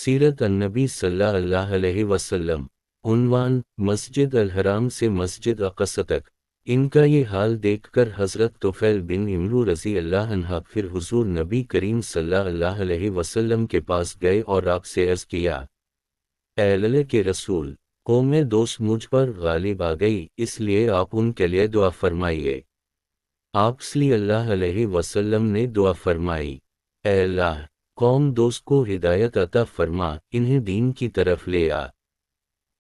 सीरत अन्नबी सल्लल्लाहु अलैहि वसल्लम। उन्वान, मस्जिद अल हराम से मस्जिद अक़सा तक। इनका ये हाल देखकर हज़रत तुफ़ैल बिन इमरू रज़ी अल्लाह अन्हा फिर हुज़ूर नबी करीम सल्लल्लाहु अलैहि वसल्लम के पास गए और आपसे अर्ज़ किया, ऐ अल्लाह के रसूल, कौम दोस्त मुझ पर गालिब आ गई, इसलिए आप उनके लिए दुआ फरमाइए। आप सल्लल्लाहु अलैहि वसल्लम ने दुआ फरमाई, ऐ अल्लाह, कौम दोस्त को हिदायत अता फरमा, इन्हें दीन की तरफ ले आ।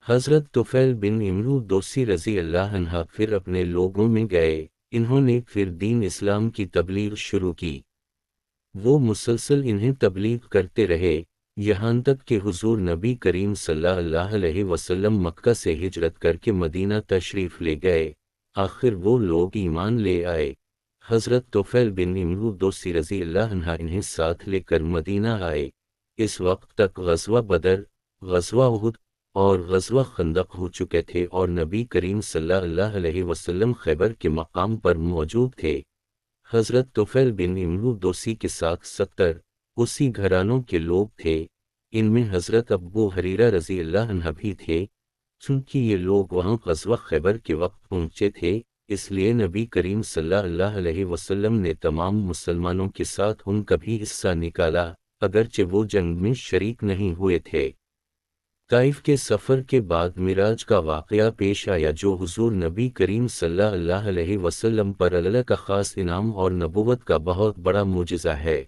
हज़रत तुफ़ैल बिन इमरू दोसी रज़ी अल्लाह अन्हा फिर अपने लोगों में गए। इन्होंने फिर दीन इस्लाम की तबलीग शुरू की। वो मुसलसल इन्हें तबलीग करते रहे, यहाँ तक कि हुज़ूर नबी करीम सल्लल्लाहु अलैहि वसल्लम मक्का से हिजरत करके मदीना तशरीफ़ ले गए। आखिर वो लोग ईमान ले आए। हज़रत तुफ़ैल बिन इमरू दोसी रज़ी अल्लाह अन्हा इन्हें साथ लेकर मदीना आए। इस वक्त तक ग़ज़वा बदर, ग़ज़वा उहुद और ग़ज़वा खंदक हो चुके थे और नबी करीम सल्लल्लाहु अलैहि वसल्लम खैबर के मकाम पर मौजूद थे। हज़रत तुफ़ैल बिन इमरू दोसी के साथ 70 उसी घरानों के लोग थे। इनमें हज़रत अबू हरीरा रज़ी अल्लाह अन्हु भी थे। चूँकि ये लोग वहाँ ग़ज़वा खैबर के वक्त पहुँचे थे, इसलिए नबी करीम सल्लल्लाहु अलैहि वसल्लम ने तमाम मुसलमानों के साथ उनका भी हिस्सा निकाला, अगरचे वो जंग में शरीक नहीं हुए थे। ताइफ के सफ़र के बाद मिराज का वाक़या पेश आया, जो हुज़ूर नबी करीम सल्लल्लाहु अलैहि वसल्लम पर अल्लाह का ख़ास इनाम और नबुव्वत का बहुत बड़ा मुजिज़ा है।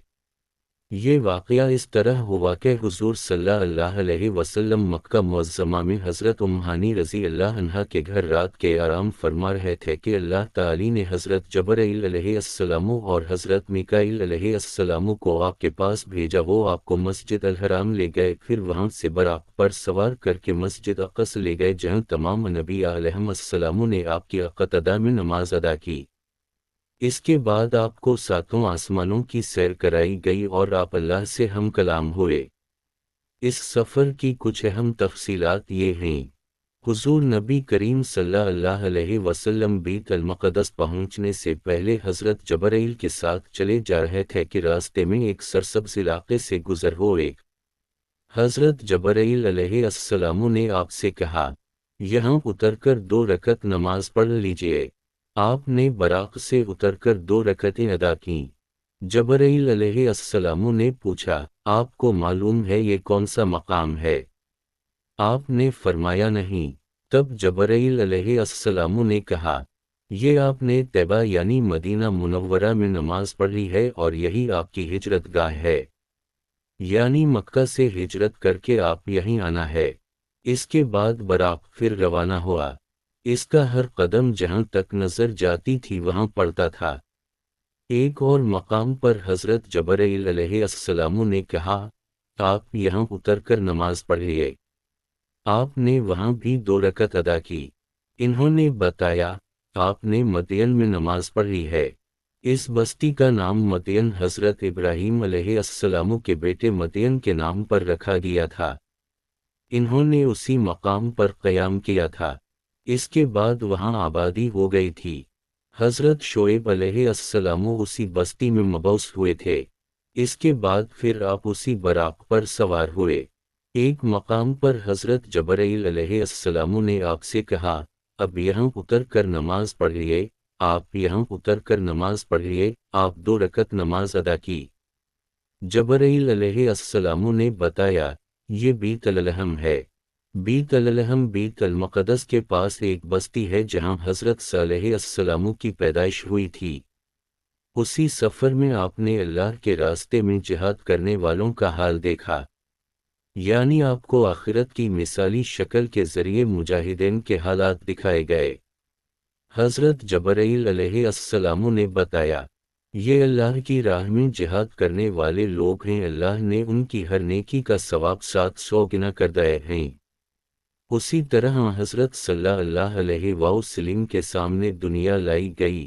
ये वाक़या इस तरह हुआ कि हुज़ूर सल्लल्लाहु अलैहि वसल्लम मक्का मुअज़्ज़मा में हज़रत उम्म हानी रज़ी अल्लाह अन्हा के घर रात के आराम फरमा रहे थे कि अल्लाह ताली ने हज़रत जबरील अलैहिस्सलाम और हज़रत मीकाईल अलैहिस्सलाम को आपके पास भेजा। वो आपको मस्जिद अल हराम ले गए, फिर वहाँ से बराक़ पर सवार करके मस्जिद अक़सा ले गए, जहाँ तमाम नबी अलैहिस्सलाम ने आपकी अक़तदा में नमाज अदा की। इसके बाद आपको सातों आसमानों की सैर कराई गई और आप अल्लाह से हम कलाम हुए। इस सफ़र की कुछ अहम तफ़सीलात ये हैं। हुज़ूर नबी करीम सल्लल्लाहु अलैहि वसल्लम बैत अल मक़दस पहुँचने से पहले हज़रत जबरील के साथ चले जा रहे थे कि रास्ते में एक सरसब्ज़ इलाक़े से गुज़र हुए। हज़रत जबरील अलैहिस्सलाम ने आपसे कहा, यहाँ उतरकर 2 रकत नमाज पढ़ लीजिए। आपने बराक़ से उतरकर 2 रकतें अदा कीं। जबरील अलैहिस्सलाम ने पूछा, आपको मालूम है ये कौन सा मकाम है? आपने फरमाया नहीं। तब जबरील अलैहिस्सलाम ने कहा, ये आपने तैबा यानी मदीना मुनव्वरा में नमाज पढ़ी है और यही आपकी हिजरत गाह है, यानी मक्का से हिजरत करके आप यहीं आना है। इसके बाद बराक़ फिर रवाना हुआ। इसका हर कदम जहाँ तक नज़र जाती थी वहाँ पड़ता था। एक और मकाम पर हज़रत जबरील अलैहिस्सलाम ने कहा, आप यहाँ उतरकर नमाज पढ़िए। आपने वहाँ भी 2 रकत अदा की। इन्होंने बताया, आपने मदयन में नमाज पढ़ी है। इस बस्ती का नाम मदयन हज़रत इब्राहीम अलैहिस्सलाम के बेटे मदयन के नाम पर रखा गया था। इन्होंने उसी मकाम पर क़याम किया था। इसके बाद वहाँ आबादी हो गई थी। हज़रत शोएब अलैहिस्सलाम उसी बस्ती में मबऊस हुए थे। इसके बाद फिर आप उसी बराक़ पर सवार हुए। एक मकाम पर हज़रत जबरील अलैहिस्सलाम ने आपसे कहा, अब यहाँ उतर कर नमाज पढ़िए। आप यहाँ उतर कर नमाज पढ़िए। आप 2 रकत नमाज अदा की। जबरील अलैहिस्सलाम ने बताया, ये बीत अल-लहम है। बीत अल-लहम बीत अल मक़दस के पास एक बस्ती है जहाँ हज़रत सल्लल्लाहु की पैदाइश हुई थी। उसी सफ़र में आपने अल्लाह के रास्ते में जिहाद करने वालों का हाल देखा, यानी आपको आखिरत की मिसाली शक्ल के ज़रिए मुजाहिदीन के हालात दिखाए गए। हज़रत जबरील अलैहिस्सलाम ने बताया, ये अल्लाह की राह में जिहाद करने वाले लोग हैं, अल्लाह ने उनकी हर नेकी का सवाब 700 गुना कर दिए हैं। उसी तरह हज़रत सल्लल्लाहु अलैहि वसल्लम के सामने दुनिया लाई गई।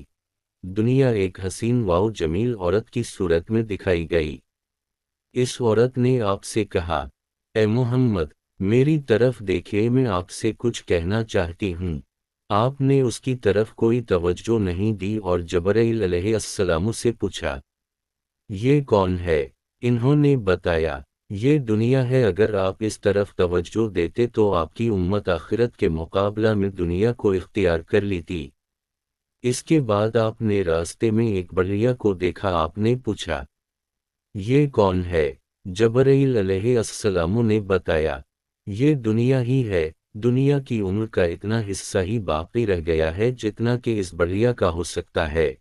दुनिया एक हसीन व जमील औरत की सूरत में दिखाई गई। इस औरत ने आपसे कहा, ए मोहम्मद, मेरी तरफ देखिए, मैं आपसे कुछ कहना चाहती हूँ। आपने उसकी तरफ कोई तवज्जो नहीं दी और जबरील अलैहिस्सलाम से पूछा, ये कौन है? इन्होंने बताया, یہ دنیا ہے، اگر آپ اس طرف توجہ دیتے تو آپ کی امت آخرت کے مقابلہ میں دنیا کو اختیار کر لیتی۔ اس کے بعد آپ نے راستے میں ایک بڑھیا کو دیکھا، آپ نے پوچھا یہ کون ہے؟ جبرائیل علیہ السلام نے بتایا یہ دنیا ہی ہے، دنیا کی عمر کا اتنا حصہ ہی باقی رہ گیا ہے جتنا کہ اس بڑھیا کا ہو سکتا ہے۔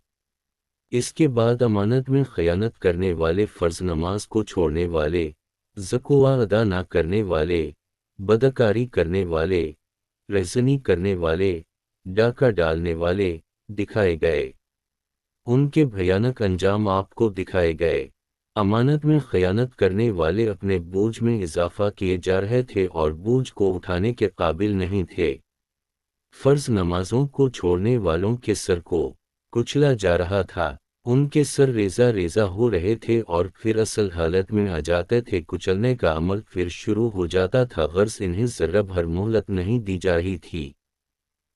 اس کے بعد امانت میں خیانت کرنے والے، فرض نماز کو چھوڑنے والے، زکوٰۃ ادا نہ کرنے والے، بدکاری کرنے والے، رہزنی کرنے والے، ڈاکہ ڈالنے والے دکھائے گئے۔ ان کے بھیانک انجام آپ کو دکھائے گئے۔ امانت میں خیانت کرنے والے اپنے بوجھ میں اضافہ کیے جا رہے تھے اور بوجھ کو اٹھانے کے قابل نہیں تھے۔ فرض نمازوں کو چھوڑنے والوں کے سر کو کچلا جا رہا تھا، ان کے سر ریزہ ریزہ ہو رہے تھے اور پھر اصل حالت میں آ جاتے تھے، کچلنے کا عمل پھر شروع ہو جاتا تھا، غرض انہیں ذرہ بھر مہلت نہیں دی جا رہی تھی۔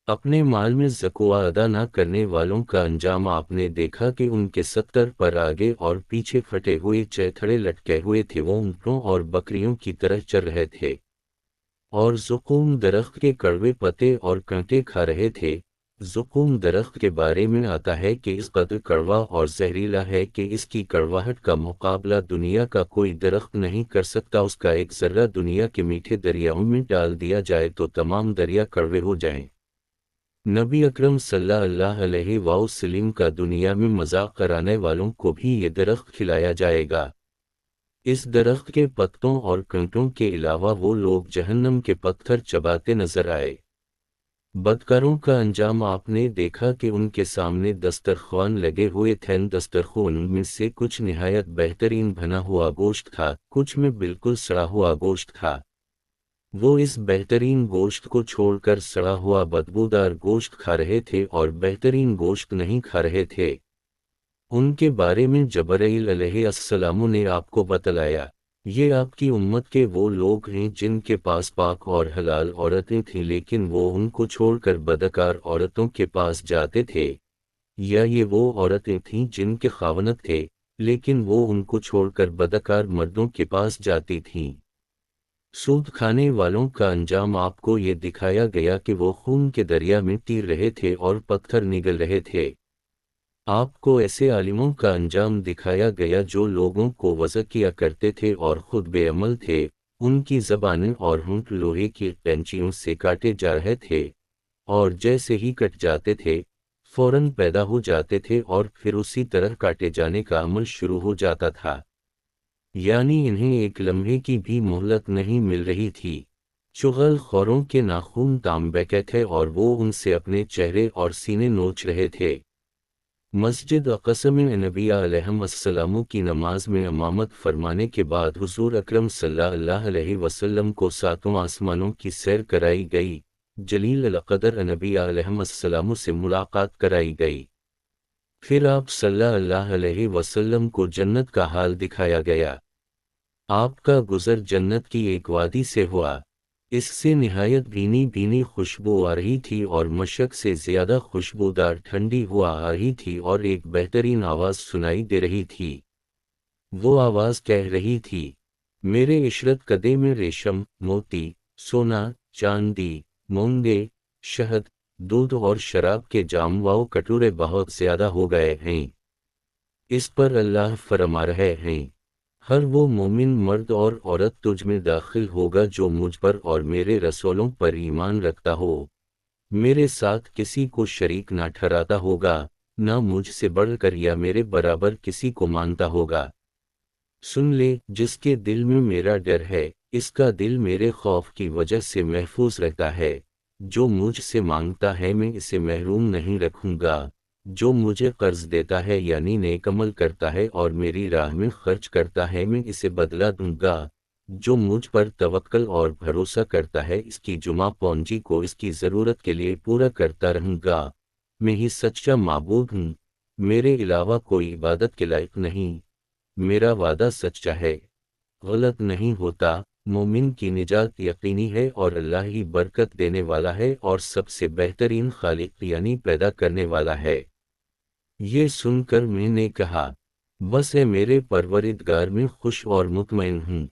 اپنے مال میں زکوٰۃ ادا نہ کرنے والوں کا انجام آپ نے دیکھا کہ ان کے 70 پر آگے اور پیچھے پھٹے ہوئے چیتھڑے لٹکے ہوئے تھے، وہ اونٹوں اور بکریوں کی طرح چر رہے تھے اور زقوم درخت کے کڑوے پتے اور کانٹے کھا رہے تھے۔ زقوم درخت کے بارے میں آتا ہے کہ اس قدر کڑوا اور زہریلا ہے کہ اس کی کڑواہٹ کا مقابلہ دنیا کا کوئی درخت نہیں کر سکتا، اس کا ایک ذرہ دنیا کے میٹھے دریاؤں میں ڈال دیا جائے تو تمام دریا کڑوے ہو جائیں۔ نبی اکرم صلی اللہ علیہ وسلم کا دنیا میں مذاق کرانے والوں کو بھی یہ درخت کھلایا جائے گا۔ اس درخت کے پتوں اور کانٹوں کے علاوہ وہ لوگ جہنم کے پتھر چباتے نظر آئے۔ بدکاروں کا انجام آپ نے دیکھا کہ ان کے سامنے دسترخوان لگے ہوئے تھے، دسترخوان میں سے کچھ نہایت بہترین بھنا ہوا گوشت تھا، کچھ میں بالکل سڑا ہوا گوشت تھا۔ وہ اس بہترین گوشت کو چھوڑ کر سڑا ہوا بدبودار گوشت کھا رہے تھے اور بہترین گوشت نہیں کھا رہے تھے۔ ان کے بارے میں جبرائیل علیہ السلام نے آپ کو بتلایا یہ آپ کی امت کے وہ لوگ ہیں جن کے پاس پاک اور حلال عورتیں تھیں لیکن وہ ان کو چھوڑ کر بدکار عورتوں کے پاس جاتے تھے، یا یہ وہ عورتیں تھیں جن کے خاوند تھے لیکن وہ ان کو چھوڑ کر بدکار مردوں کے پاس جاتی تھیں۔ سود کھانے والوں کا انجام آپ کو یہ دکھایا گیا کہ وہ خون کے دریا میں تیر رہے تھے اور پتھر نگل رہے تھے۔ آپ کو ایسے عالموں کا انجام دکھایا گیا جو لوگوں کو وعظ کیا کرتے تھے اور خود بے عمل تھے، ان کی زبانیں اور ہونٹ لوہے کی قینچیوں سے کاٹے جا رہے تھے اور جیسے ہی کٹ جاتے تھے فوراً پیدا ہو جاتے تھے اور پھر اسی طرح کاٹے جانے کا عمل شروع ہو جاتا تھا، یعنی انہیں ایک لمحے کی بھی مہلت نہیں مل رہی تھی۔ چغل خوروں کے ناخن تانبے کے تھے اور وہ ان سے اپنے چہرے اور سینے نوچ رہے تھے۔ مسجد اقصی میں نبی علیہ السلام کی نماز میں امامت فرمانے کے بعد حضور اکرم صلی اللہ علیہ وسلم کو ساتوں آسمانوں کی سیر کرائی گئی، جلیل القدر نبی علیہ السلام سے ملاقات کرائی گئی۔ پھر آپ صلی اللہ علیہ وسلم کو جنت کا حال دکھایا گیا۔ آپ کا گزر جنت کی ایک وادی سے ہوا، اس سے نہایت بھینی بھینی خوشبو آ رہی تھی اور مشک سے زیادہ خوشبودار ٹھنڈی ہوا آ رہی تھی اور ایک بہترین آواز سنائی دے رہی تھی۔ وہ آواز کہہ رہی تھی، میرے عشرت کدے میں ریشم، موتی، سونا، چاندی، مونگے، شہد، دودھ اور شراب کے جام و کٹورے بہت زیادہ ہو گئے ہیں۔ اس پر اللہ فرما رہے ہیں، ہر وہ مومن مرد اور عورت تجھ میں داخل ہوگا جو مجھ پر اور میرے رسولوں پر ایمان رکھتا ہو، میرے ساتھ کسی کو شریک نہ ٹھہراتا ہوگا، نہ مجھ سے بڑھ کر یا میرے برابر کسی کو مانتا ہوگا۔ سن لے، جس کے دل میں میرا ڈر ہے اس کا دل میرے خوف کی وجہ سے محفوظ رہتا ہے، جو مجھ سے مانگتا ہے میں اسے محروم نہیں رکھوں گا، جو مجھے قرض دیتا ہے یعنی نیک عمل کرتا ہے اور میری راہ میں خرچ کرتا ہے میں اسے بدلہ دوں گا، جو مجھ پر توکل اور بھروسہ کرتا ہے اس کی جمعہ پونجی کو اس کی ضرورت کے لیے پورا کرتا رہوں گا، میں ہی سچا معبود ہوں، میرے علاوہ کوئی عبادت کے لائق نہیں، میرا وعدہ سچا ہے، غلط نہیں ہوتا، مومن کی نجات یقینی ہے اور اللہ ہی برکت دینے والا ہے اور سب سے بہترین خالق یعنی پیدا کرنے والا ہے۔ یہ سن کر میں نے کہا، بس اے میرے پروردگار میں خوش اور مطمئن ہوں۔